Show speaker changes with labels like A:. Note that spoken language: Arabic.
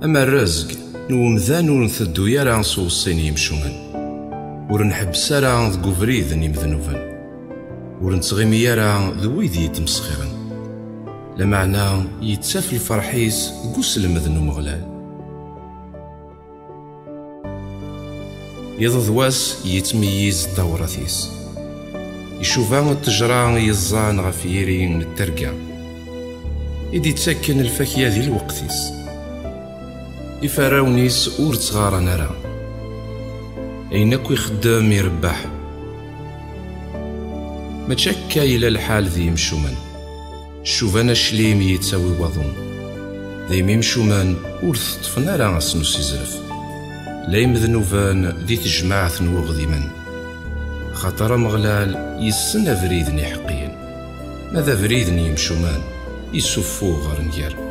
A: أما الرزق نومذان ور نثدو يرا نصوصين يمشومن، ور نحبس راه ذك وفريد يمذنوبن، ور نتغيمي يرا ذو ويد يتمسخرن، لمعنى يتساف الفرحيس قسل مذنو مغلال. يضواس يتميز دورثيس، يشوفان التجران يزان غف يرين الترقى، إدي تسكن الفاكية ذي الوقتيس، يفراونيس ور تغارن راه أينك يخدم يربح، ما تشكا إلى الحال ذي مشومان، شوفانا الشليم يتساوي وضون، ذي مشومان ور تطفنا راه سنوس يزرف، لا يمذنوفان ذي تجماعة وغذيمن، خاطر مغلال يسن فريدني حقين، ماذا فريدني مشومان يسفو غير نجار.